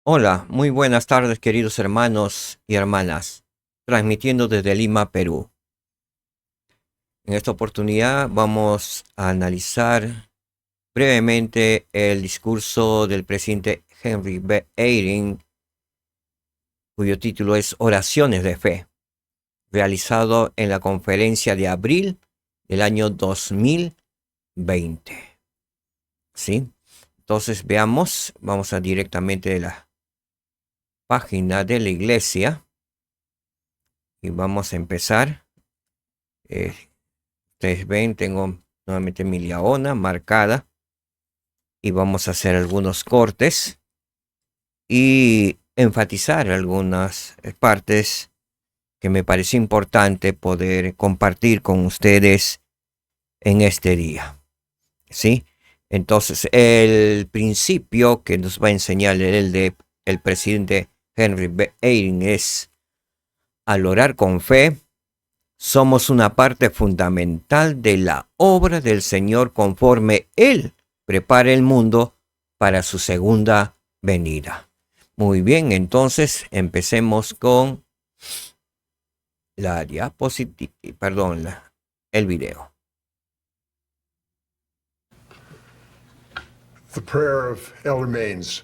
Hola, muy buenas tardes queridos hermanos y hermanas, transmitiendo desde Lima, Perú. En esta oportunidad vamos a analizar brevemente el discurso del presidente Henry B. Eyring, cuyo título es Oraciones de Fe, realizado en la conferencia de abril del año 2020. ¿Sí? Entonces vamos a directamente de la página de la iglesia y vamos a empezar. Eh, Ustedes ven, tengo nuevamente mi leona marcada y vamos a hacer algunos cortes y enfatizar algunas partes que me pareció importante poder compartir con ustedes en este día. ¿Sí? Entonces, el principio que nos va a enseñar el presidente Henry B. Eyring es: al orar con fe, somos una parte fundamental de la obra del Señor conforme Él prepara el mundo para su segunda venida. Muy bien, entonces empecemos con la diapositiva, perdón, el video.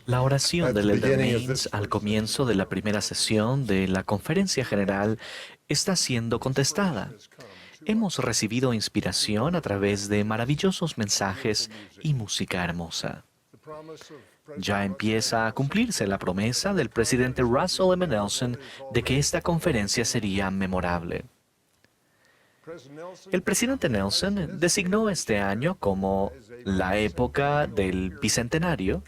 La oración del Elder Mains al comienzo de la primera sesión de la Conferencia General está siendo contestada. Hemos recibido inspiración a través de maravillosos mensajes y música hermosa. Ya empieza a cumplirse la promesa del presidente Russell M. Nelson de que esta conferencia sería memorable. El presidente Nelson designó este año como la época del Bicentenario,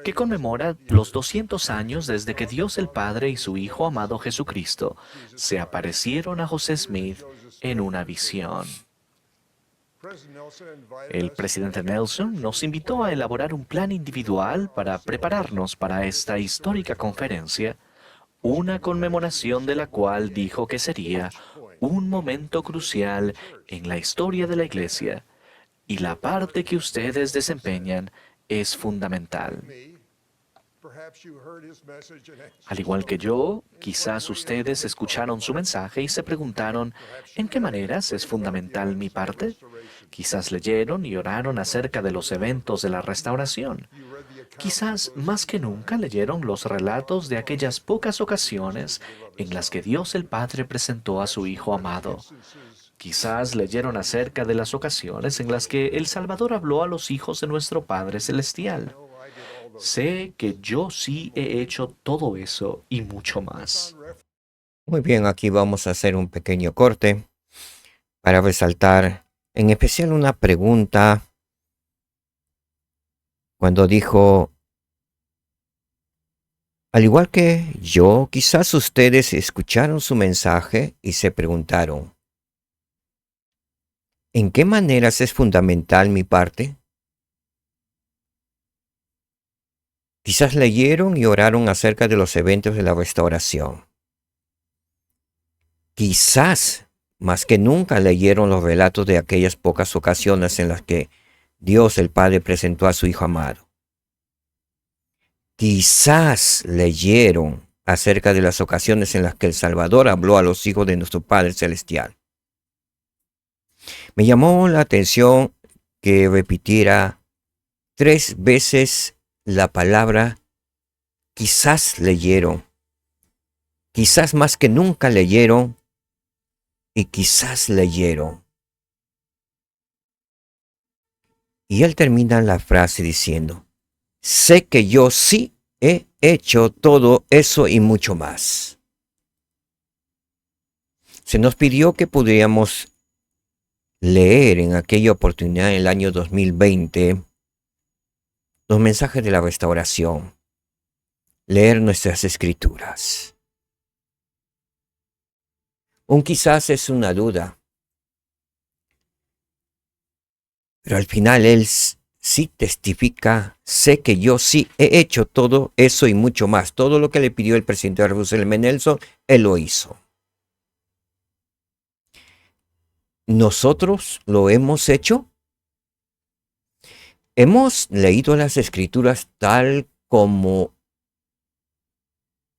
que conmemora los 200 años desde que Dios el Padre y su Hijo amado Jesucristo se aparecieron a José Smith en una visión. El presidente Nelson nos invitó a elaborar un plan individual para prepararnos para esta histórica conferencia, una conmemoración de la cual dijo que sería un momento crucial en la historia de la Iglesia, y la parte que ustedes desempeñan es fundamental. Al igual que yo, quizás ustedes escucharon su mensaje y se preguntaron, ¿en qué maneras es fundamental mi parte? Quizás leyeron y oraron acerca de los eventos de la restauración. Quizás más que nunca leyeron los relatos de aquellas pocas ocasiones en las que Dios el Padre presentó a su Hijo amado. Quizás leyeron acerca de las ocasiones en las que el Salvador habló a los hijos de nuestro Padre Celestial. Sé que yo sí he hecho todo eso y mucho más. Muy bien, aquí vamos a hacer un pequeño corte para resaltar en especial una pregunta cuando dijo: al igual que yo, quizás ustedes escucharon su mensaje y se preguntaron, ¿en qué maneras es fundamental mi parte? Quizás leyeron y oraron acerca de los eventos de la restauración. Quizás, más que nunca, leyeron los relatos de aquellas pocas ocasiones en las que Dios el Padre presentó a su Hijo amado. Quizás leyeron acerca de las ocasiones en las que el Salvador habló a los hijos de nuestro Padre Celestial. Me llamó la atención que repitiera 3 veces la palabra quizás leyeron, quizás más que nunca leyeron y quizás leyeron. Y él termina la frase diciendo: sé que yo sí he hecho todo eso y mucho más. Se nos pidió que pudiéramos leer en aquella oportunidad en el año 2020 los mensajes de la restauración, leer nuestras escrituras. Un quizás es una duda, pero al final él sí testifica: sé que yo sí he hecho todo eso y mucho más. Todo lo que le pidió el presidente Russell M. Nelson, él lo hizo. ¿Nosotros lo hemos hecho? ¿Hemos leído las escrituras tal como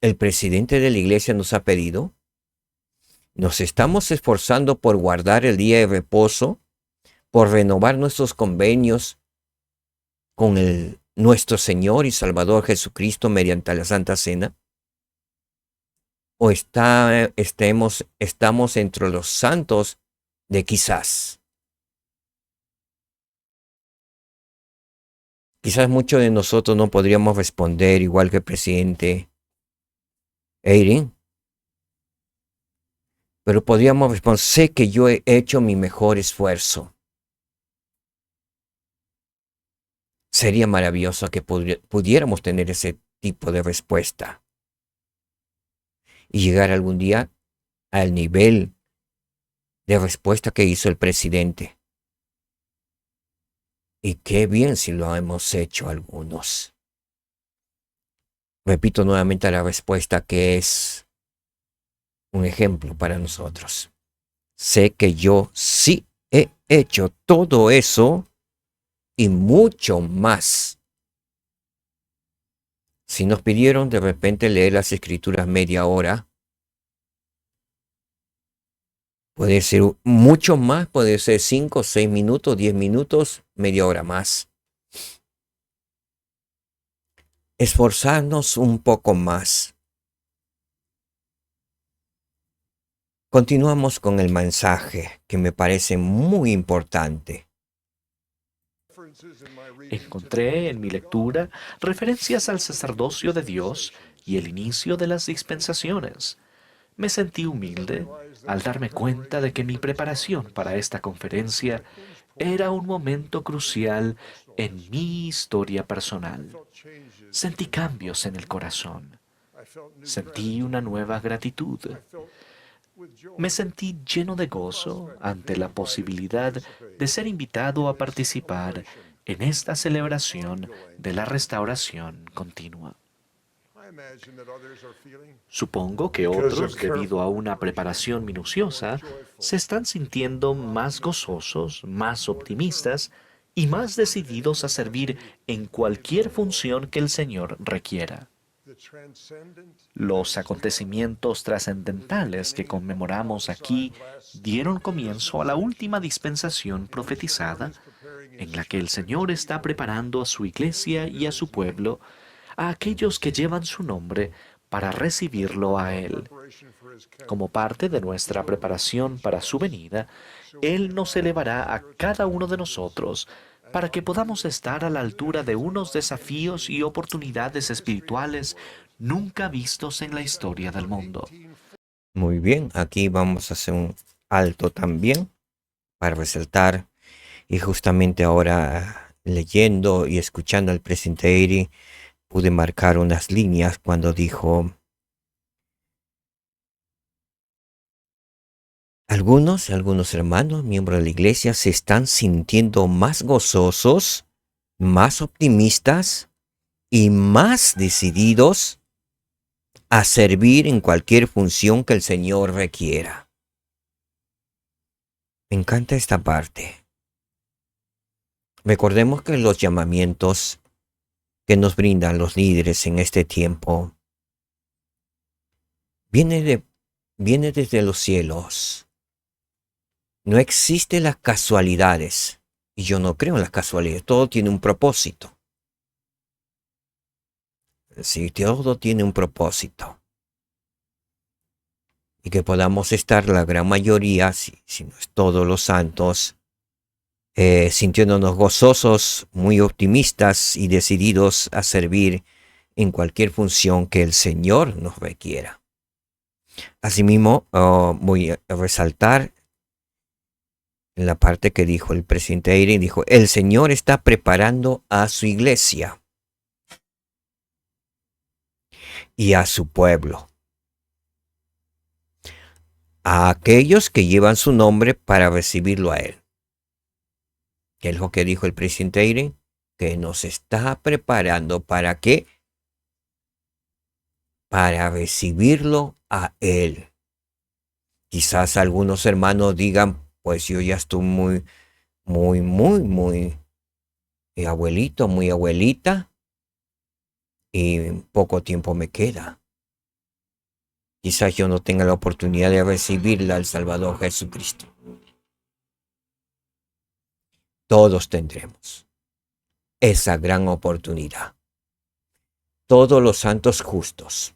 el presidente de la iglesia nos ha pedido. Nos estamos esforzando por guardar el día de reposo, por renovar nuestros convenios con nuestro Señor y Salvador Jesucristo mediante la Santa Cena. ¿O estamos entre los santos de quizás? Quizás muchos de nosotros no podríamos responder igual que el presidente Eyring, pero podríamos responder: sé que yo he hecho mi mejor esfuerzo. Sería maravilloso que pudiéramos tener ese tipo de respuesta y llegar algún día al nivel de respuesta que hizo el presidente. Y qué bien si lo hemos hecho algunos. Repito nuevamente la respuesta, que es un ejemplo para nosotros. Sé que yo sí he hecho todo eso y mucho más. Si nos pidieron de repente leer las escrituras media hora, puede ser mucho más, puede ser 5, 6 minutos, 10 minutos, media hora más. Esforzarnos un poco más. Continuamos con el mensaje, que me parece muy importante. Encontré en mi lectura referencias al sacerdocio de Dios y el inicio de las dispensaciones. Me sentí humilde al darme cuenta de que mi preparación para esta conferencia era un momento crucial en mi historia personal. Sentí cambios en el corazón. Sentí una nueva gratitud. Me sentí lleno de gozo ante la posibilidad de ser invitado a participar en esta celebración de la restauración continua. Supongo que otros, debido a una preparación minuciosa, se están sintiendo más gozosos, más optimistas y más decididos a servir en cualquier función que el Señor requiera. Los acontecimientos trascendentales que conmemoramos aquí dieron comienzo a la última dispensación profetizada, en la que el Señor está preparando a su iglesia y a su pueblo, a aquellos que llevan su nombre, para recibirlo a Él. Como parte de nuestra preparación para su venida, Él nos elevará a cada uno de nosotros para que podamos estar a la altura de unos desafíos y oportunidades espirituales nunca vistos en la historia del mundo. Muy bien, aquí vamos a hacer un alto también para resaltar, y justamente ahora leyendo y escuchando al presidente Eyring, pude marcar unas líneas cuando dijo: algunos hermanos, miembros de la iglesia, se están sintiendo más gozosos, más optimistas y más decididos a servir en cualquier función que el Señor requiera. Me encanta esta parte. Recordemos que los llamamientos que nos brindan los líderes en este tiempo viene desde los cielos. No existen las casualidades, y yo no creo en las casualidades. Todo tiene un propósito. Sí, todo tiene un propósito. Y que podamos estar la gran mayoría, si no es todos los santos, sintiéndonos gozosos, muy optimistas y decididos a servir en cualquier función que el Señor nos requiera. Asimismo, voy a resaltar en la parte que dijo el presidente Eyring, dijo: el Señor está preparando a su iglesia y a su pueblo, a aquellos que llevan su nombre para recibirlo a Él. ¿Qué es lo que dijo el presidente Eyring? Que nos está preparando ¿para qué? Para recibirlo a Él. Quizás algunos hermanos digan: pues yo ya estoy muy abuelito, muy abuelita, y poco tiempo me queda. quizás yo no tenga la oportunidad de recibirla al Salvador Jesucristo. Todos tendremos esa gran oportunidad. Todos los santos justos.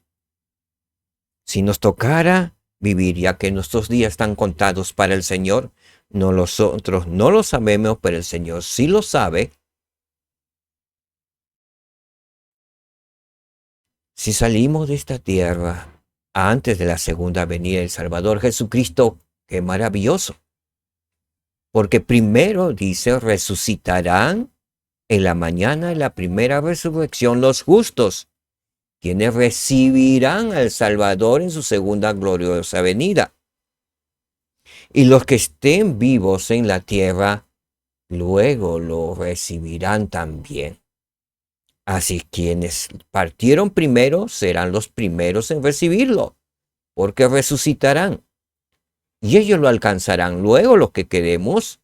Si nos tocara vivir, ya que nuestros días están contados para el Señor, nosotros no lo sabemos, pero el Señor sí lo sabe. Si salimos de esta tierra antes de la segunda venida del Salvador Jesucristo, qué maravilloso. Porque primero dice, resucitarán en la mañana de la primera resurrección los justos, quienes recibirán al Salvador en su segunda gloriosa venida. Y los que estén vivos en la tierra, luego lo recibirán también. Así quienes partieron primero serán los primeros en recibirlo, porque resucitarán. Y ellos lo alcanzarán. Luego los que quedemos,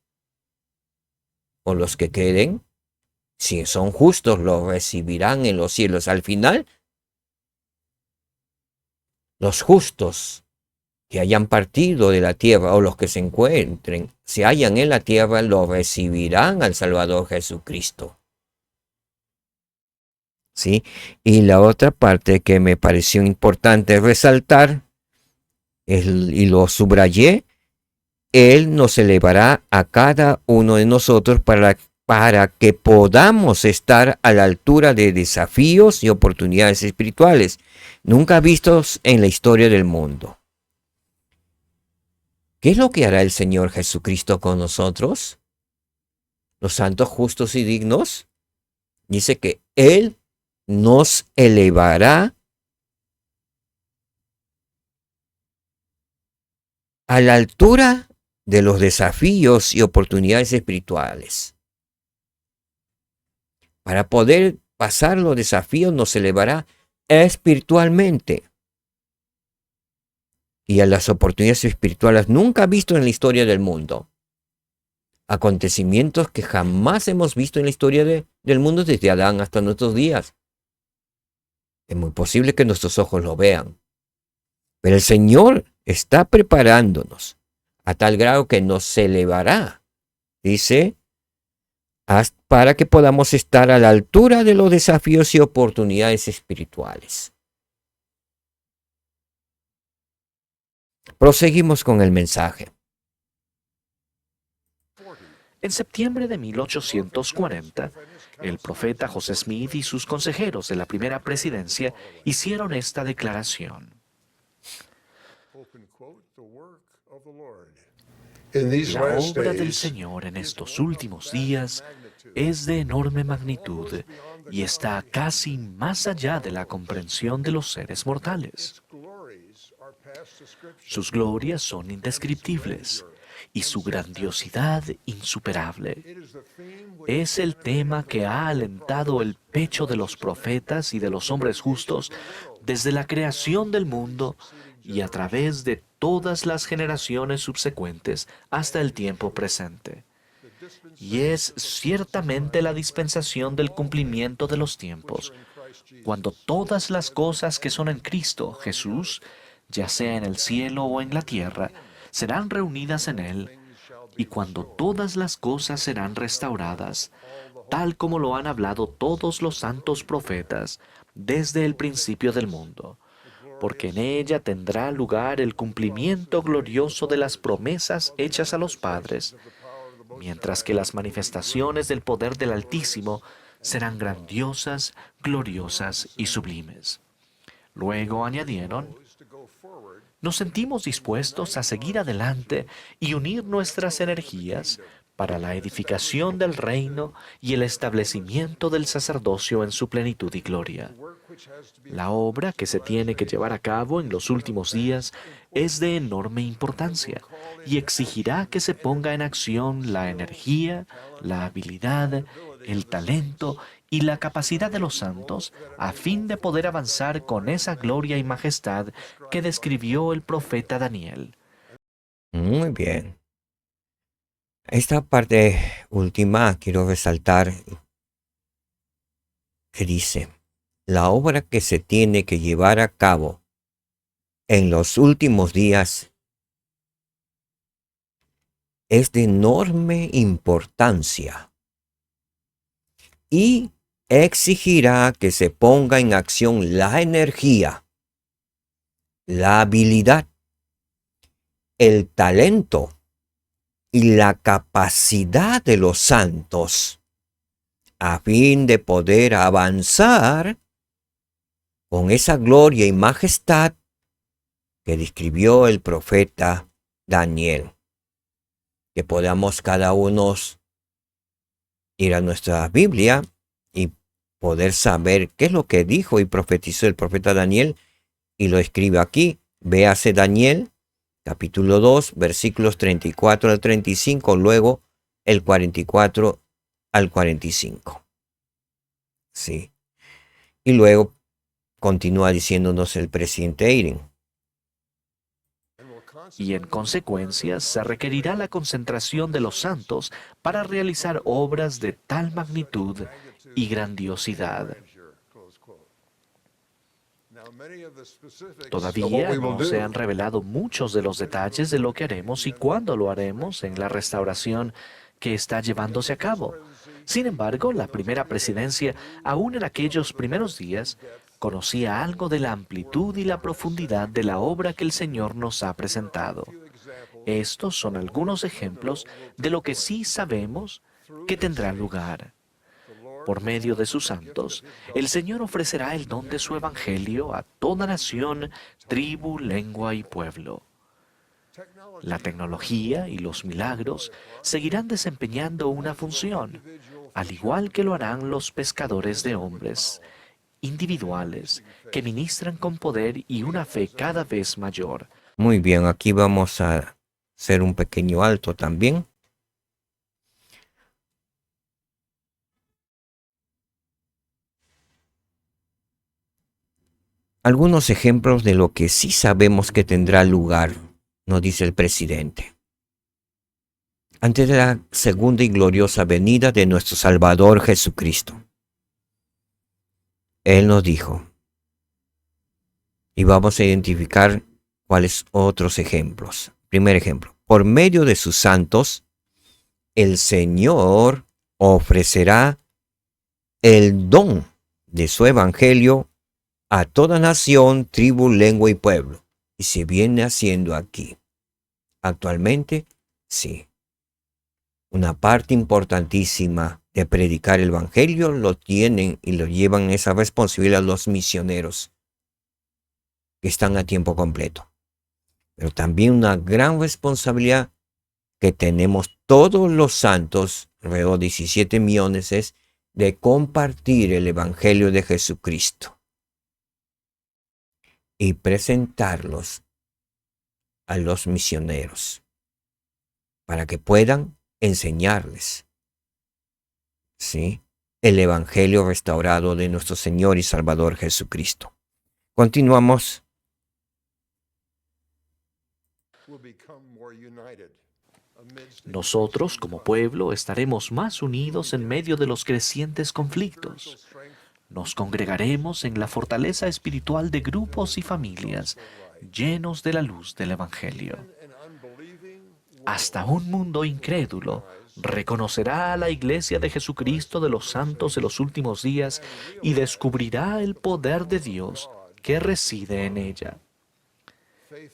o los que queden, si son justos, lo recibirán en los cielos. Al final, los justos que hayan partido de la tierra o los que se encuentren, se hallan en la tierra, lo recibirán al Salvador Jesucristo. ¿Sí? Y la otra parte que me pareció importante resaltar, y lo subrayé, Él nos elevará a cada uno de nosotros para que podamos estar a la altura de desafíos y oportunidades espirituales nunca vistos en la historia del mundo. ¿Qué es lo que hará el Señor Jesucristo con nosotros? Los santos justos y dignos. Dice que Él nos elevará a la altura de los desafíos y oportunidades espirituales. Para poder pasar los desafíos nos elevará espiritualmente y a las oportunidades espirituales nunca vistos en la historia del mundo. Acontecimientos que jamás hemos visto en la historia del mundo desde Adán hasta nuestros días. Es muy posible que nuestros ojos lo vean. Pero el Señor está preparándonos a tal grado que nos elevará, dice, para que podamos estar a la altura de los desafíos y oportunidades espirituales. Proseguimos con el mensaje. En septiembre de 1840, el profeta José Smith y sus consejeros de la primera presidencia hicieron esta declaración. La obra del Señor en estos últimos días es de enorme magnitud y está casi más allá de la comprensión de los seres mortales. Sus glorias son indescriptibles y su grandiosidad insuperable. Es el tema que ha alentado el pecho de los profetas y de los hombres justos desde la creación del mundo y a través de todas las generaciones subsecuentes hasta el tiempo presente. Y es ciertamente la dispensación del cumplimiento de los tiempos, cuando todas las cosas que son en Cristo Jesús, ya sea en el cielo o en la tierra, serán reunidas en Él, y cuando todas las cosas serán restauradas, tal como lo han hablado todos los santos profetas desde el principio del mundo, porque en ella tendrá lugar el cumplimiento glorioso de las promesas hechas a los padres, mientras que las manifestaciones del poder del Altísimo serán grandiosas, gloriosas y sublimes. Luego añadieron: nos sentimos dispuestos a seguir adelante y unir nuestras energías para la edificación del reino y el establecimiento del sacerdocio en su plenitud y gloria. La obra que se tiene que llevar a cabo en los últimos días es de enorme importancia y exigirá que se ponga en acción la energía, la habilidad, el talento y la capacidad de los santos a fin de poder avanzar con esa gloria y majestad que describió el profeta Daniel. Muy bien. Esta parte última quiero resaltar que dice, la obra que se tiene que llevar a cabo en los últimos días es de enorme importancia y exigirá que se ponga en acción la energía, la habilidad, el talento y la capacidad de los santos a fin de poder avanzar con esa gloria y majestad que describió el profeta Daniel. Que podamos cada uno ir a nuestra Biblia y poder saber qué es lo que dijo y profetizó el profeta Daniel, y lo escribe aquí. Véase Daniel, capítulo 2, versículos 34 al 35, luego el 44 al 45. Sí. Y luego continúa diciéndonos el presidente Eyring. Y en consecuencia se requerirá la concentración de los santos para realizar obras de tal magnitud y grandiosidad. Todavía no se han revelado muchos de los detalles de lo que haremos y cuándo lo haremos en la restauración que está llevándose a cabo. Sin embargo, la primera presidencia, aún en aquellos primeros días, conocía algo de la amplitud y la profundidad de la obra que el Señor nos ha presentado. Estos son algunos ejemplos de lo que sí sabemos que tendrá lugar. Por medio de sus santos, el Señor ofrecerá el don de su evangelio a toda nación, tribu, lengua y pueblo. La tecnología y los milagros seguirán desempeñando una función, al igual que lo harán los pescadores de hombres individuales que ministran con poder y una fe cada vez mayor. Muy bien, aquí vamos a hacer un pequeño alto también. Algunos ejemplos de lo que sí sabemos que tendrá lugar, nos dice el presidente. Antes de la segunda y gloriosa venida de nuestro Salvador Jesucristo. Él nos dijo, y vamos a identificar cuáles otros ejemplos. Primer ejemplo, por medio de sus santos, el Señor ofrecerá el don de su evangelio a toda nación, tribu, lengua y pueblo. Y se viene haciendo aquí. Actualmente, sí. Una parte importantísima de predicar el evangelio lo tienen y lo llevan esa responsabilidad los misioneros que están a tiempo completo. Pero también una gran responsabilidad que tenemos todos los santos, alrededor de 17 millones, es de compartir el evangelio de Jesucristo y presentarlos a los misioneros para que puedan enseñarles, ¿sí?, el evangelio restaurado de nuestro Señor y Salvador Jesucristo. Continuamos. Nosotros, como pueblo, estaremos más unidos en medio de los crecientes conflictos. Nos congregaremos en la fortaleza espiritual de grupos y familias llenos de la luz del Evangelio. Hasta un mundo incrédulo reconocerá a la Iglesia de Jesucristo de los santos de los últimos días y descubrirá el poder de Dios que reside en ella.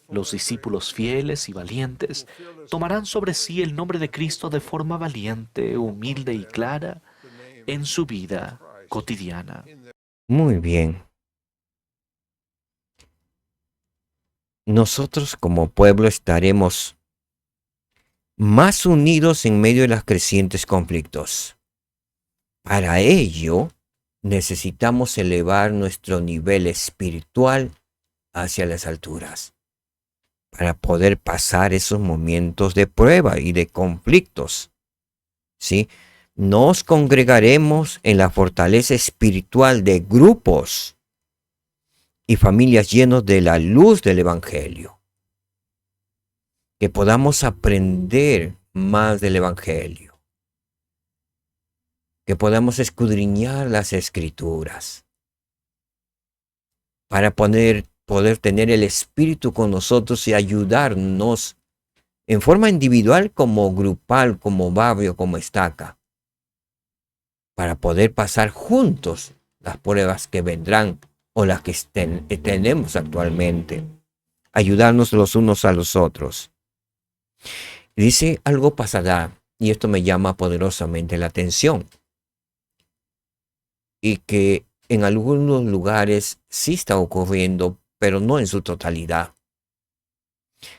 Los discípulos fieles y valientes tomarán sobre sí el nombre de Cristo de forma valiente, humilde y clara en su vida cotidiana. Muy bien. Nosotros como pueblo estaremos más unidos en medio de los crecientes conflictos. Para ello, necesitamos elevar nuestro nivel espiritual hacia las alturas, para poder pasar esos momentos de prueba y de conflictos. ¿Sí? Nos congregaremos en la fortaleza espiritual de grupos y familias llenos de la luz del Evangelio. Que podamos aprender más del Evangelio. Que podamos escudriñar las Escrituras. Para poder poder tener el Espíritu con nosotros y ayudarnos en forma individual, como grupal, como barrio, como estaca, para poder pasar juntos las pruebas que vendrán o las que tenemos actualmente. Ayudarnos los unos a los otros. Dice, algo pasará, y esto me llama poderosamente la atención, y que en algunos lugares sí está ocurriendo, pero no en su totalidad.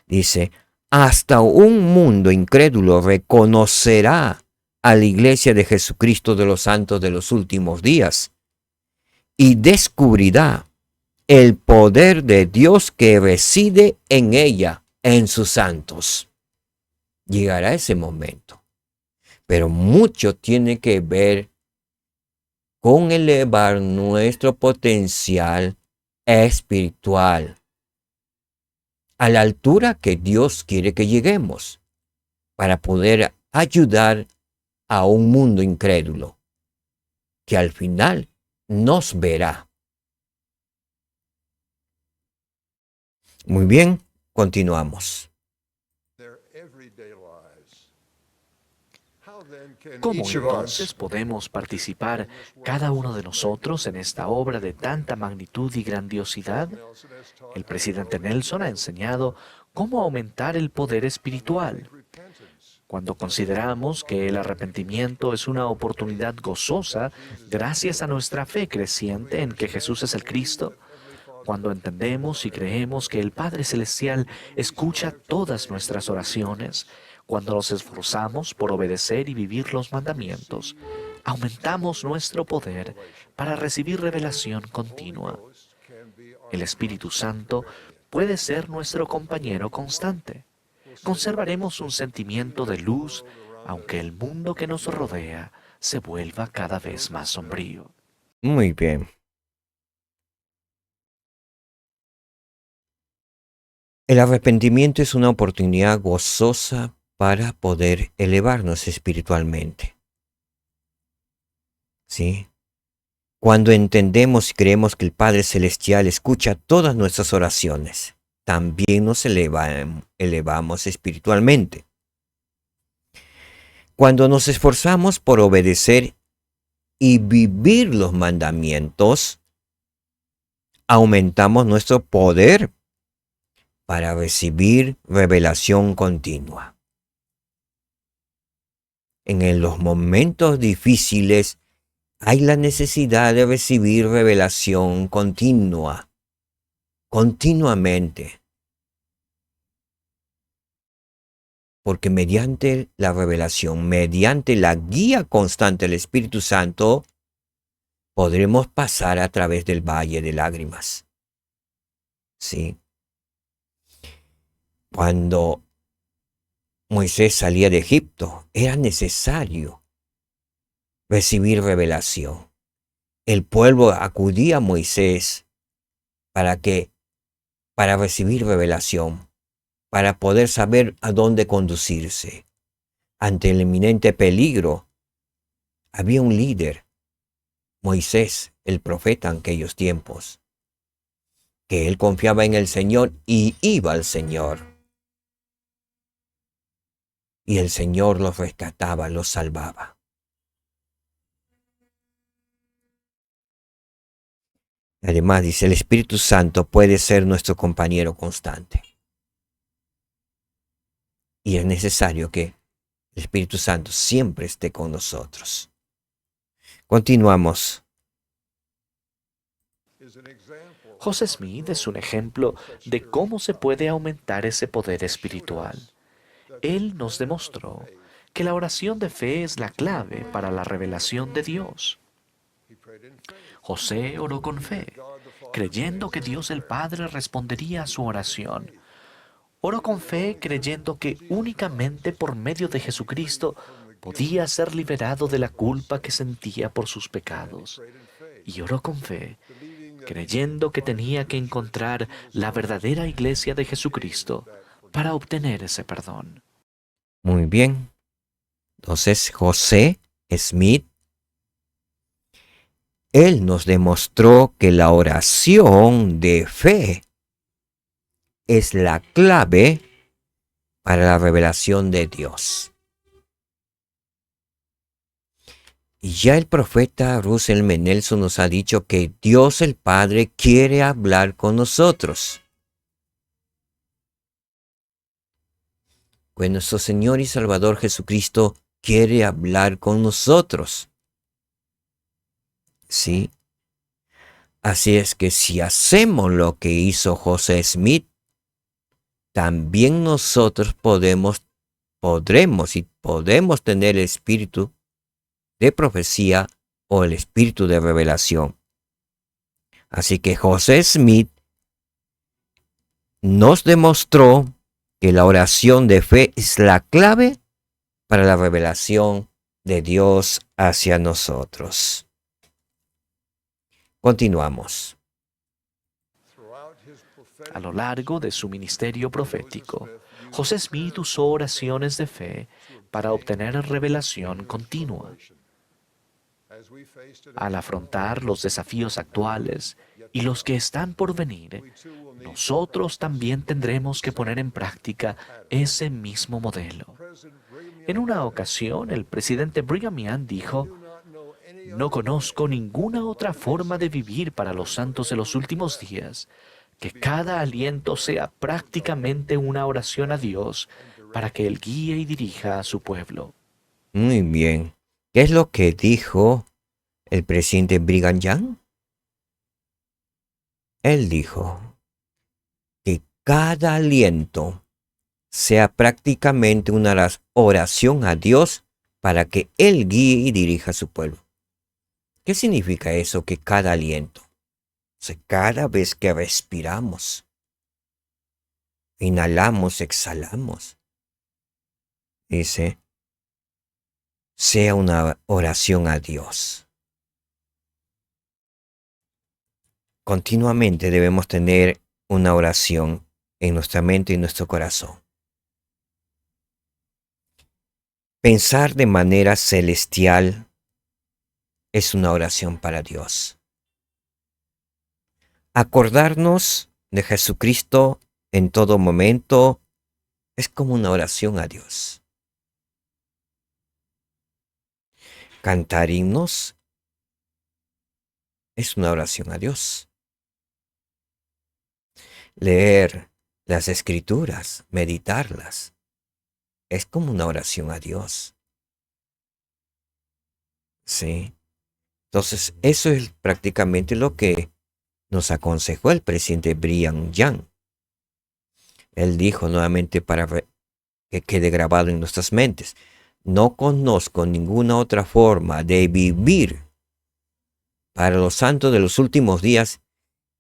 Dice, hasta un mundo incrédulo reconocerá a la iglesia de Jesucristo de los santos de los últimos días y descubrirá el poder de Dios que reside en ella, en sus santos. Llegará ese momento, pero mucho tiene que ver con elevar nuestro potencial espiritual a la altura que Dios quiere que lleguemos para poder ayudar a un mundo incrédulo que al final nos verá. Muy bien, continuamos. ¿Cómo entonces podemos participar cada uno de nosotros en esta obra de tanta magnitud y grandiosidad? El presidente Nelson ha enseñado cómo aumentar el poder espiritual. Cuando consideramos que el arrepentimiento es una oportunidad gozosa gracias a nuestra fe creciente en que Jesús es el Cristo, cuando entendemos y creemos que el Padre Celestial escucha todas nuestras oraciones, cuando nos esforzamos por obedecer y vivir los mandamientos, aumentamos nuestro poder para recibir revelación continua. El Espíritu Santo puede ser nuestro compañero constante. Conservaremos un sentimiento de luz, aunque el mundo que nos rodea se vuelva cada vez más sombrío. Muy bien. El arrepentimiento es una oportunidad gozosa para poder elevarnos espiritualmente. ¿Sí? Cuando entendemos y creemos que el Padre Celestial escucha todas nuestras oraciones, también nos elevamos espiritualmente. Cuando nos esforzamos por obedecer y vivir los mandamientos, aumentamos nuestro poder para recibir revelación continua. En los momentos difíciles hay la necesidad de recibir revelación continua, continuamente. Porque mediante la revelación, mediante la guía constante del Espíritu Santo, podremos pasar a través del valle de lágrimas. ¿Sí? Cuando Moisés salía de Egipto, era necesario recibir revelación. El pueblo acudía a Moisés para recibir revelación, para poder saber a dónde conducirse. Ante el inminente peligro, había un líder, Moisés, el profeta en aquellos tiempos, que él confiaba en el Señor y iba al Señor. Y el Señor los rescataba, los salvaba. Además, dice, el Espíritu Santo puede ser nuestro compañero constante. Y es necesario que el Espíritu Santo siempre esté con nosotros. Continuamos. José Smith es un ejemplo de cómo se puede aumentar ese poder espiritual. Él nos demostró que la oración de fe es la clave para la revelación de Dios. José oró con fe, creyendo que Dios el Padre respondería a su oración. Oró con fe creyendo que únicamente por medio de Jesucristo podía ser liberado de la culpa que sentía por sus pecados. Y oró con fe, creyendo que tenía que encontrar la verdadera iglesia de Jesucristo para obtener ese perdón. Muy bien. Entonces, José Smith, él nos demostró que la oración de fe es la clave para la revelación de Dios. Y ya el profeta Russell M. Nelson nos ha dicho que Dios el Padre quiere hablar con nosotros. Pues nuestro Señor y Salvador Jesucristo quiere hablar con nosotros. ¿Sí? Así es que si hacemos lo que hizo José Smith, también nosotros podemos tener el espíritu de profecía o el espíritu de revelación. Así que José Smith nos demostró que la oración de fe es la clave para la revelación de Dios hacia nosotros. Continuamos. A lo largo de su ministerio profético, José Smith usó oraciones de fe para obtener revelación continua. Al afrontar los desafíos actuales y los que están por venir, nosotros también tendremos que poner en práctica ese mismo modelo. En una ocasión, el presidente Brigham Young dijo: "No conozco ninguna otra forma de vivir para los santos de los últimos días que cada aliento sea prácticamente una oración a Dios para que Él guíe y dirija a su pueblo". Muy bien. ¿Qué es lo que dijo el presidente Brigham Young? Él dijo que cada aliento sea prácticamente una oración a Dios para que Él guíe y dirija a su pueblo. ¿Qué significa eso, que cada aliento? O sea, cada vez que respiramos, inhalamos, exhalamos, dice, sea una oración a Dios. Continuamente debemos tener una oración en nuestra mente y en nuestro corazón. Pensar de manera celestial es una oración para Dios. Acordarnos de Jesucristo en todo momento es como una oración a Dios. Cantar himnos es una oración a Dios. Leer las Escrituras, meditarlas, es como una oración a Dios. Sí. Entonces, eso es prácticamente lo que nos aconsejó el presidente Brigham Young. Él dijo nuevamente, para que quede grabado en nuestras mentes: no conozco ninguna otra forma de vivir para los santos de los últimos días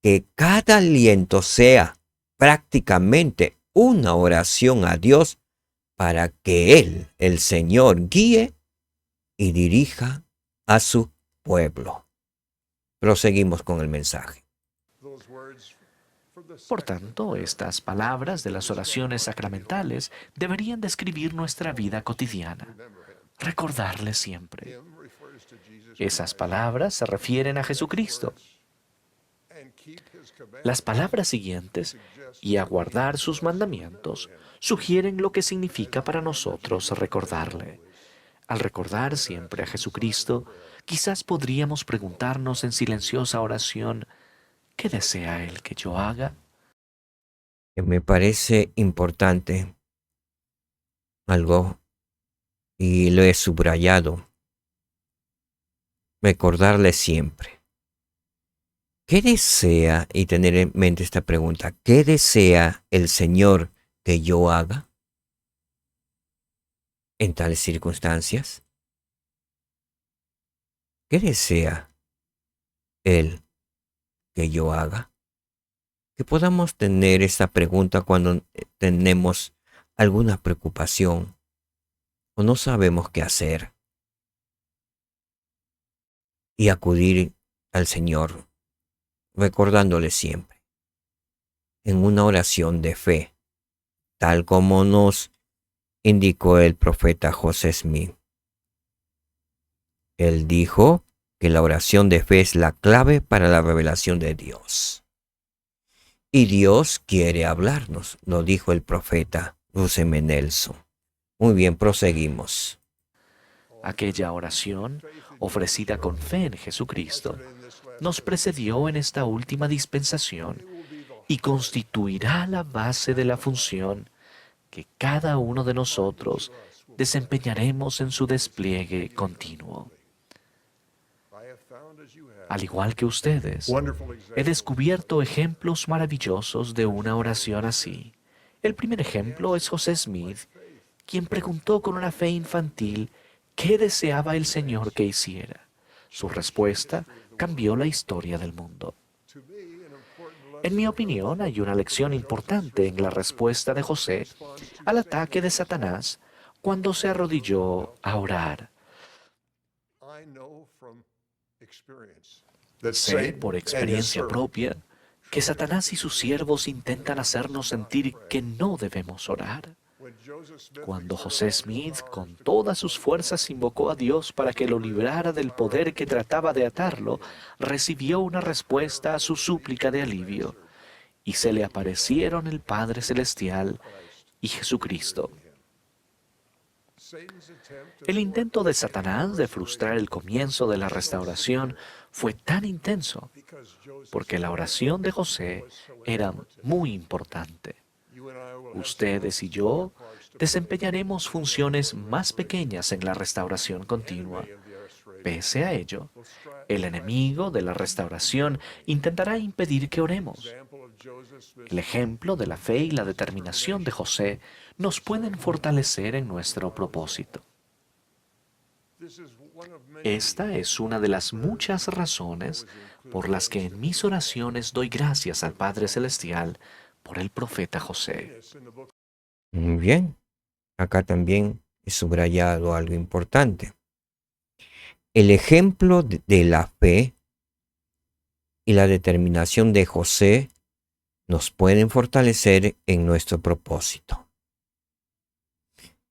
que cada aliento sea prácticamente una oración a Dios para que Él, el Señor, guíe y dirija a su pueblo. Proseguimos con el mensaje. Por tanto, estas palabras de las oraciones sacramentales deberían describir nuestra vida cotidiana. Recordarle siempre. Esas palabras se refieren a Jesucristo. Las palabras siguientes, y a guardar sus mandamientos, sugieren lo que significa para nosotros recordarle. Al recordar siempre a Jesucristo, quizás podríamos preguntarnos en silenciosa oración: ¿qué desea Él que yo haga? Me parece importante algo, y lo he subrayado: recordarle siempre. ¿Qué desea? Y tener en mente esta pregunta: ¿qué desea el Señor que yo haga en tales circunstancias? ¿Qué desea Él que yo haga? Que podamos tener esta pregunta cuando tenemos alguna preocupación o no sabemos qué hacer, y acudir al Señor recordándole siempre en una oración de fe, tal como nos indicó el profeta José Smith. Él dijo que la oración de fe es la clave para la revelación de Dios. Y Dios quiere hablarnos, lo dijo el profeta Russell M. Nelson. Muy bien, proseguimos. Aquella oración, ofrecida con fe en Jesucristo, nos precedió en esta última dispensación y constituirá la base de la función que cada uno de nosotros desempeñaremos en su despliegue continuo. Al igual que ustedes, he descubierto ejemplos maravillosos de una oración así. El primer ejemplo es José Smith, quien preguntó con una fe infantil qué deseaba el Señor que hiciera. Su respuesta cambió la historia del mundo. En mi opinión, hay una lección importante en la respuesta de José al ataque de Satanás cuando se arrodilló a orar. Sé por experiencia propia que Satanás y sus siervos intentan hacernos sentir que no debemos orar. Cuando José Smith con todas sus fuerzas invocó a Dios para que lo librara del poder que trataba de atarlo, recibió una respuesta a su súplica de alivio, y se le aparecieron el Padre Celestial y Jesucristo. El intento de Satanás de frustrar el comienzo de la restauración fue tan intenso porque la oración de José era muy importante. Ustedes y yo desempeñaremos funciones más pequeñas en la restauración continua. Pese a ello, el enemigo de la restauración intentará impedir que oremos. El ejemplo de la fe y la determinación de José nos pueden fortalecer en nuestro propósito. Esta es una de las muchas razones por las que en mis oraciones doy gracias al Padre Celestial por el profeta José. Muy bien, acá también he subrayado algo importante. El ejemplo de la fe y la determinación de José nos pueden fortalecer en nuestro propósito.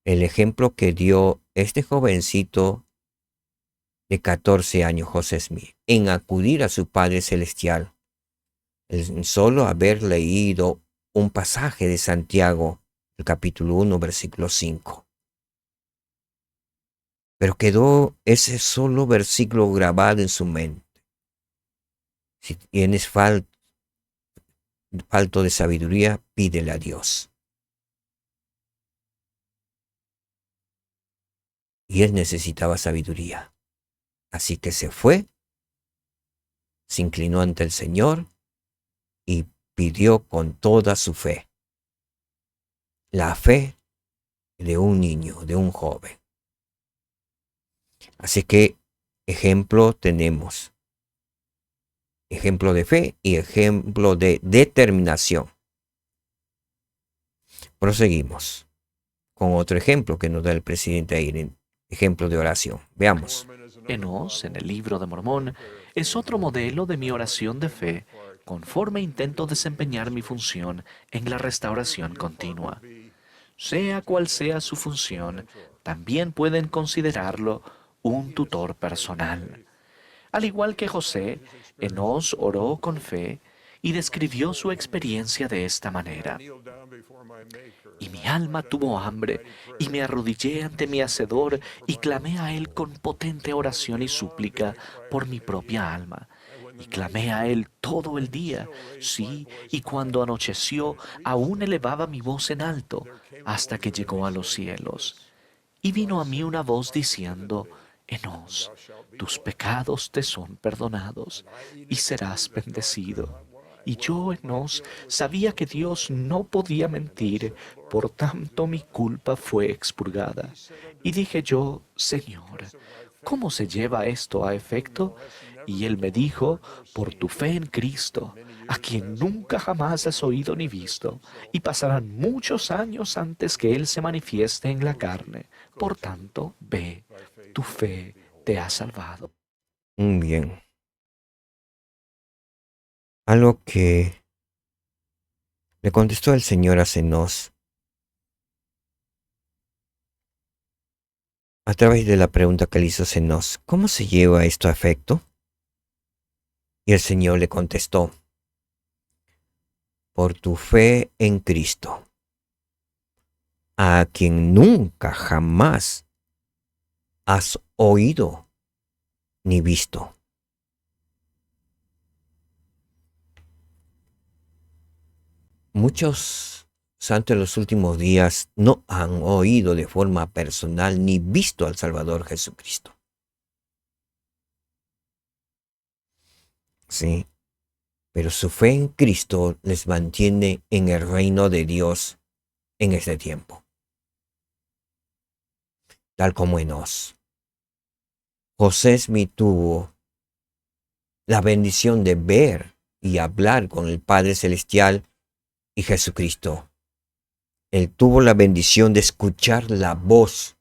El ejemplo que dio este jovencito de 14 años, José Smith, en acudir a su Padre Celestial, en solo haber leído un pasaje de Santiago, el capítulo 1, versículo 5. Pero quedó ese solo versículo grabado en su mente. Si tienes falto de sabiduría, pídele a Dios. Y él necesitaba sabiduría. Así que se fue, se inclinó ante el Señor y pidió con toda su fe. La fe de un niño, de un joven. Así que ejemplo tenemos. Ejemplo de fe y ejemplo de determinación. Proseguimos con otro ejemplo que nos da el presidente Eyring. Ejemplo de oración. Veamos. Enos, en el libro de Mormón, es otro modelo de mi oración de fe, conforme intento desempeñar mi función en la restauración continua. Sea cual sea su función, también pueden considerarlo un tutor personal. Al igual que José, Enos oró con fe y describió su experiencia de esta manera. Y mi alma tuvo hambre, y me arrodillé ante mi Hacedor, y clamé a Él con potente oración y súplica por mi propia alma. Y clamé a Él todo el día, sí, y cuando anocheció, aún elevaba mi voz en alto, hasta que llegó a los cielos. Y vino a mí una voz diciendo, Enos, tus pecados te son perdonados, y serás bendecido. Y yo, Enos, sabía que Dios no podía mentir, por tanto mi culpa fue expurgada. Y dije yo, Señor, ¿cómo se lleva esto a efecto? Y él me dijo, por tu fe en Cristo, a quien nunca jamás has oído ni visto, y pasarán muchos años antes que Él se manifieste en la carne. Por tanto, ve, tu fe te ha salvado. Bien. Algo que le contestó el Señor a Enos a través de la pregunta que le hizo Enos: ¿cómo se lleva esto a efecto? Y el Señor le contestó: por tu fe en Cristo, a quien nunca jamás has oído ni visto. Muchos santos en los últimos días no han oído de forma personal ni visto al Salvador Jesucristo. Sí, pero su fe en Cristo les mantiene en el reino de Dios en este tiempo, tal como Enos. José Smith tuvo la bendición de ver y hablar con el Padre Celestial y Jesucristo. Él tuvo la bendición de escuchar la voz.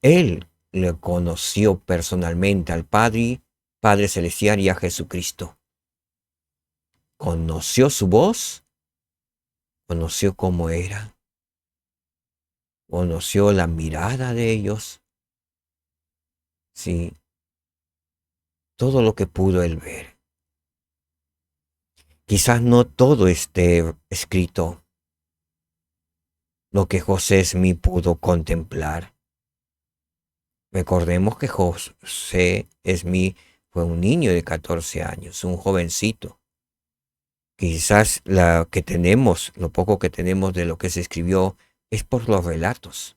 Él le conoció personalmente al Padre Celestial y a Jesucristo. Conoció su voz, conoció cómo era, conoció la mirada de ellos. Sí, todo lo que pudo él ver. Quizás no todo esté escrito, lo que José Smith pudo contemplar. Recordemos que José Smith fue un niño de 14 años, un jovencito. Quizás lo poco que tenemos de lo que se escribió es por los relatos.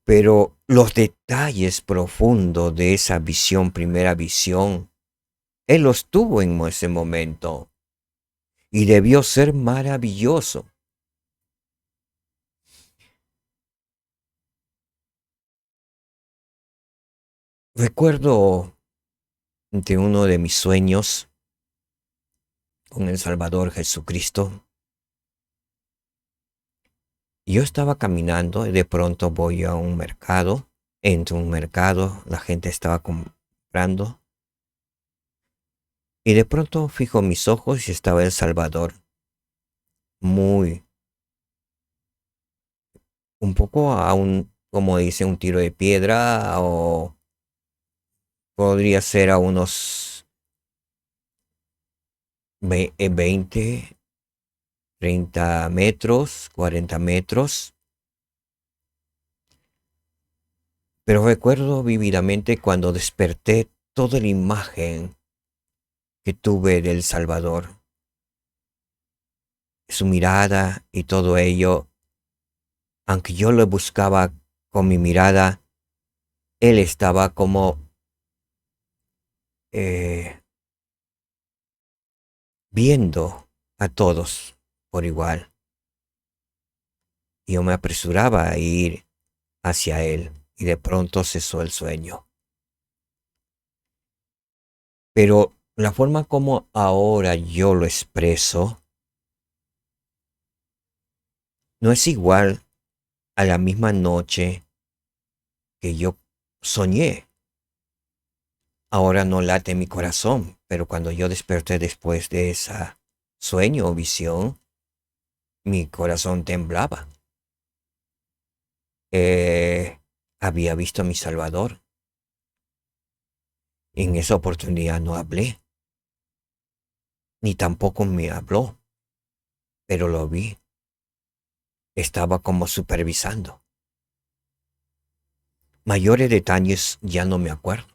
Pero los detalles profundos de esa visión, primera visión, él los tuvo en ese momento y debió ser maravilloso. Recuerdo de uno de mis sueños con el Salvador Jesucristo. Yo estaba caminando y de pronto voy a un mercado. Entro a un mercado, la gente estaba comprando. Y de pronto fijo mis ojos y estaba el Salvador. Un poco como dice, un tiro de piedra, o podría ser a unos 20, 30 metros, 40 metros. Pero recuerdo vívidamente cuando desperté toda la imagen que tuve del Salvador. Su mirada y todo ello, aunque yo lo buscaba con mi mirada, él estaba como viendo a todos por igual. Yo me apresuraba a ir hacia él y de pronto cesó el sueño. Pero la forma como ahora yo lo expreso no es igual a la misma noche que yo soñé. Ahora no late mi corazón, pero cuando yo desperté después de ese sueño o visión, mi corazón temblaba. Había visto a mi Salvador. En esa oportunidad no hablé, ni tampoco me habló, pero lo vi. Estaba como supervisando. Mayores detalles ya no me acuerdo.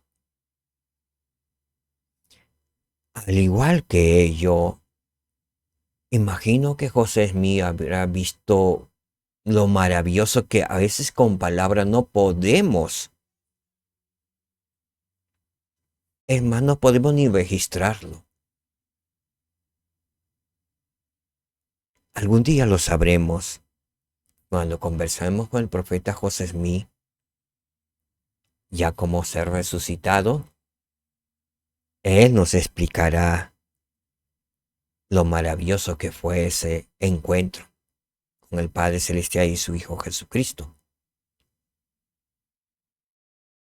Al igual que yo, imagino que José Smith habrá visto lo maravilloso que a veces con palabras no podemos. Es más, no podemos ni registrarlo. Algún día lo sabremos. Cuando conversemos con el profeta José Smith, ya como ser resucitado, él nos explicará lo maravilloso que fue ese encuentro con el Padre Celestial y su Hijo Jesucristo.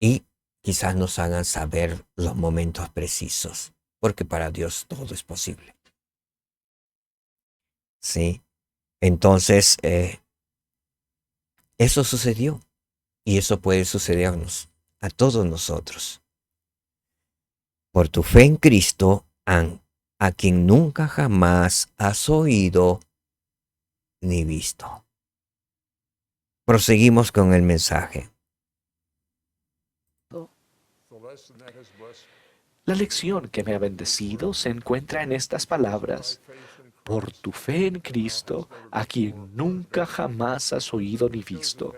Y quizás nos hagan saber los momentos precisos, porque para Dios todo es posible. Sí, entonces eso sucedió y eso puede sucedernos a todos nosotros. Por tu fe en Cristo, a quien nunca jamás has oído ni visto. Proseguimos con el mensaje. La lección que me ha bendecido se encuentra en estas palabras. Por tu fe en Cristo, a quien nunca jamás has oído ni visto.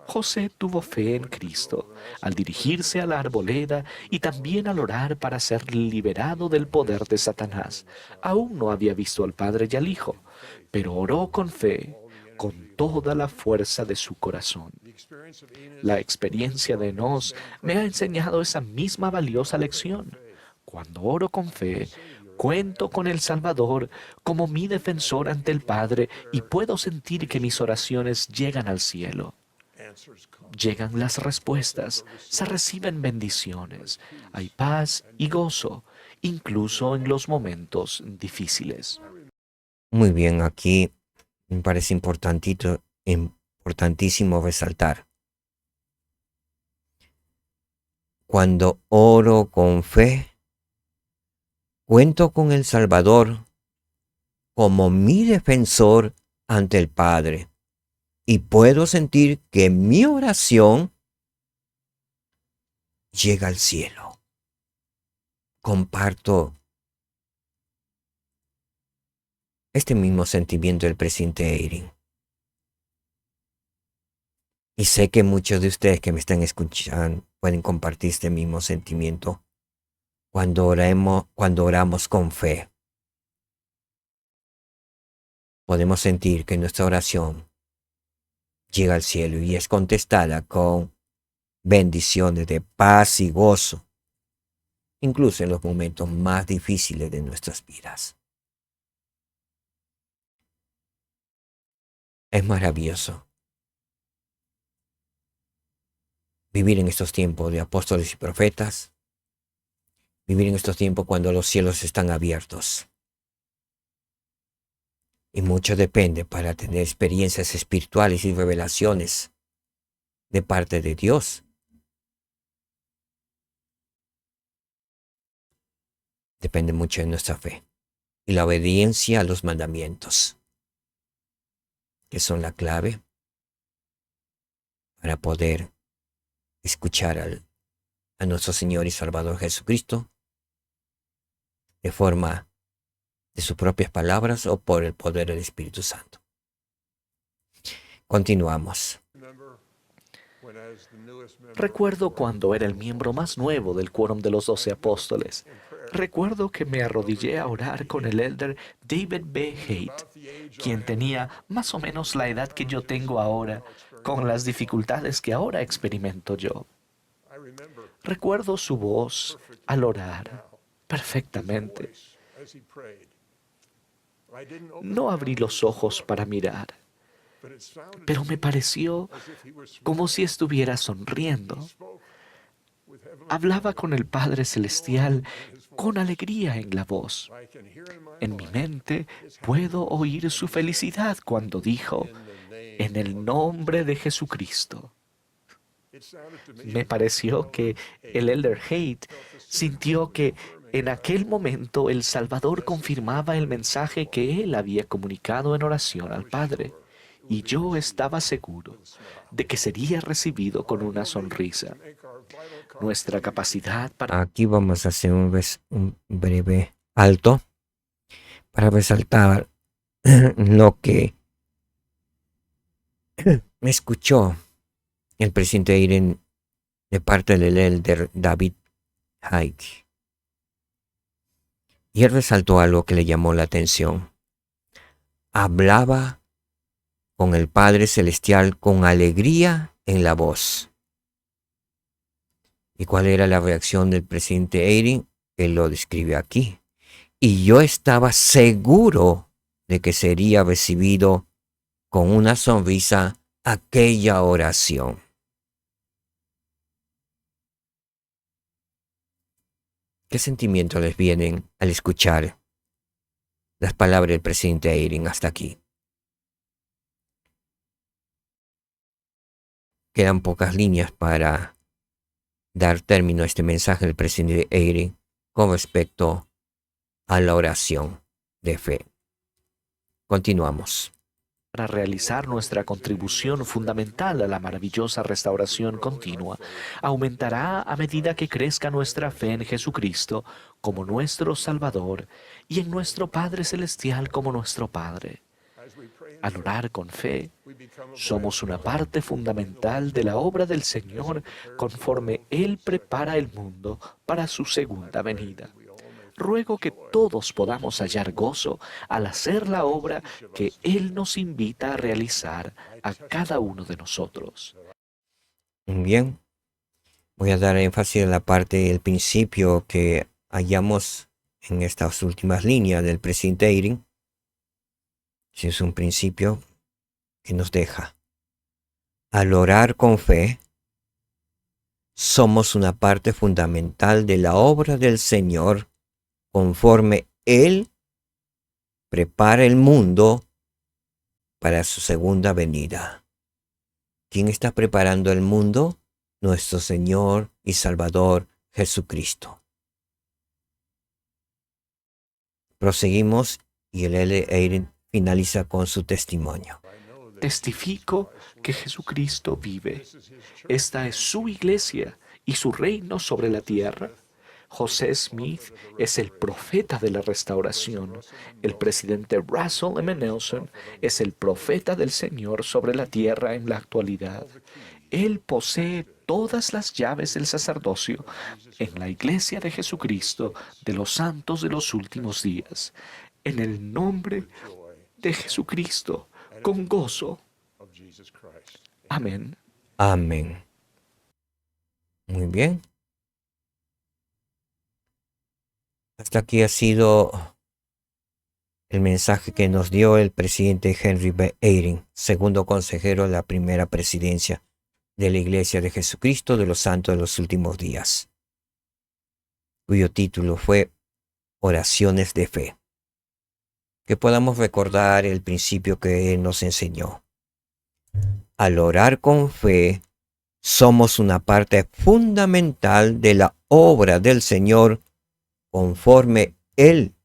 José tuvo fe en Cristo al dirigirse a la arboleda y también al orar para ser liberado del poder de Satanás. Aún no había visto al Padre y al Hijo, pero oró con fe, con toda la fuerza de su corazón. La experiencia de Enos me ha enseñado esa misma valiosa lección. Cuando oro con fe, cuento con el Salvador como mi defensor ante el Padre y puedo sentir que mis oraciones llegan al cielo. Llegan las respuestas, se reciben bendiciones, hay paz y gozo, incluso en los momentos difíciles. Muy bien, aquí me parece importantísimo resaltar. Cuando oro con fe, cuento con el Salvador como mi defensor ante el Padre y puedo sentir que mi oración llega al cielo. Comparto este mismo sentimiento del presidente Eyring. Y sé que muchos de ustedes que me están escuchando pueden compartir este mismo sentimiento cuando oramos con fe. Podemos sentir que nuestra oración llega al cielo y es contestada con bendiciones de paz y gozo, incluso en los momentos más difíciles de nuestras vidas. Es maravilloso vivir en estos tiempos de apóstoles y profetas, vivir en estos tiempos cuando los cielos están abiertos. Y mucho depende para tener experiencias espirituales y revelaciones de parte de Dios. Depende mucho de nuestra fe y la obediencia a los mandamientos, que son la clave para poder escuchar a nuestro Señor y Salvador Jesucristo de forma de sus propias palabras o por el poder del Espíritu Santo. Continuamos. Recuerdo cuando era el miembro más nuevo del quórum de los 12 apóstoles. Recuerdo que me arrodillé a orar con el elder David B. Haight, quien tenía más o menos la edad que yo tengo ahora, con las dificultades que ahora experimento yo. Recuerdo su voz al orar perfectamente. No abrí los ojos para mirar, pero me pareció como si estuviera sonriendo. Hablaba con el Padre Celestial con alegría en la voz. En mi mente puedo oír su felicidad cuando dijo, en el nombre de Jesucristo. Me pareció que el elder Haight sintió que en aquel momento el Salvador confirmaba el mensaje que él había comunicado en oración al Padre, y yo estaba seguro de que sería recibido con una sonrisa. Nuestra capacidad para... Aquí vamos a hacer un breve alto para resaltar lo que me escuchó el presidente Eyring de parte del elder David Haight. Y él resaltó algo que le llamó la atención. Hablaba con el Padre Celestial con alegría en la voz. ¿Y cuál era la reacción del presidente Eyring? Él lo describe aquí. Y yo estaba seguro de que sería recibido con una sonrisa aquella oración. ¿Qué sentimientos les vienen al escuchar las palabras del presidente Eyring hasta aquí? Quedan pocas líneas para dar término a este mensaje del presidente Eyring con respecto a la oración de fe. Continuamos. Para realizar nuestra contribución fundamental a la maravillosa restauración continua, aumentará a medida que crezca nuestra fe en Jesucristo como nuestro Salvador y en nuestro Padre Celestial como nuestro Padre. Al orar con fe, somos una parte fundamental de la obra del Señor conforme Él prepara el mundo para su segunda venida. Ruego que todos podamos hallar gozo al hacer la obra que Él nos invita a realizar a cada uno de nosotros. Bien, voy a dar énfasis en la parte del principio que hallamos en estas últimas líneas del presidente Eyring. Es un principio que nos deja. Al orar con fe, somos una parte fundamental de la obra del Señor conforme Él prepara el mundo para su segunda venida. ¿Quién está preparando el mundo? Nuestro Señor y Salvador Jesucristo. Proseguimos y el Eyring finaliza con su testimonio. Testifico que Jesucristo vive. Esta es su iglesia y su reino sobre la tierra. José Smith es el profeta de la restauración. El presidente Russell M. Nelson es el profeta del Señor sobre la tierra en la actualidad. Él posee todas las llaves del sacerdocio en la iglesia de Jesucristo de los santos de los últimos días. En el nombre de Jesucristo, con gozo. Amén. Amén. Muy bien. Hasta aquí ha sido el mensaje que nos dio el presidente Henry B. Eyring, segundo consejero de la primera presidencia de la Iglesia de Jesucristo de los Santos de los Últimos Días, cuyo título fue Oraciones de Fe. Que podamos recordar el principio que Él nos enseñó. Al orar con fe, somos una parte fundamental de la obra del Señor conforme Él,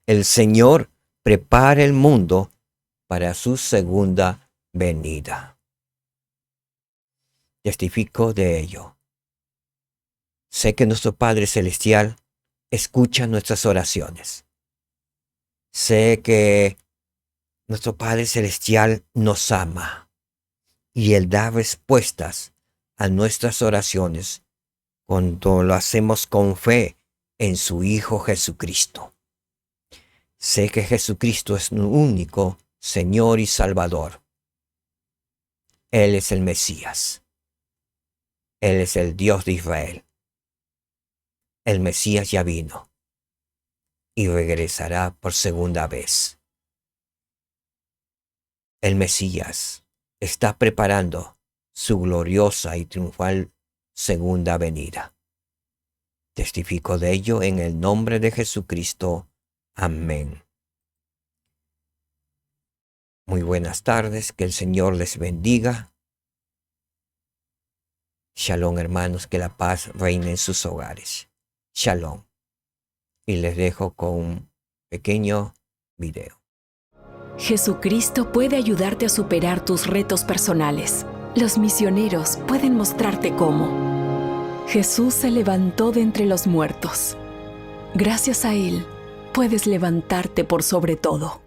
el Señor, prepara el mundo para su segunda venida. Testifico de ello. Sé que nuestro Padre Celestial escucha nuestras oraciones. Sé que nuestro Padre Celestial nos ama y Él da respuestas a nuestras oraciones cuando lo hacemos con fe en su Hijo Jesucristo. Sé que Jesucristo es nuestro único Señor y Salvador. Él es el Mesías. Él es el Dios de Israel. El Mesías ya vino y regresará por segunda vez. El Mesías está preparando su gloriosa y triunfal segunda venida. Testifico de ello en el nombre de Jesucristo. Amén. Muy buenas tardes, que el Señor les bendiga. Shalom, hermanos, que la paz reine en sus hogares. Shalom. Y les dejo con un pequeño video. Jesucristo puede ayudarte a superar tus retos personales. Los misioneros pueden mostrarte cómo. Jesús se levantó de entre los muertos. Gracias a Él, puedes levantarte por sobre todo.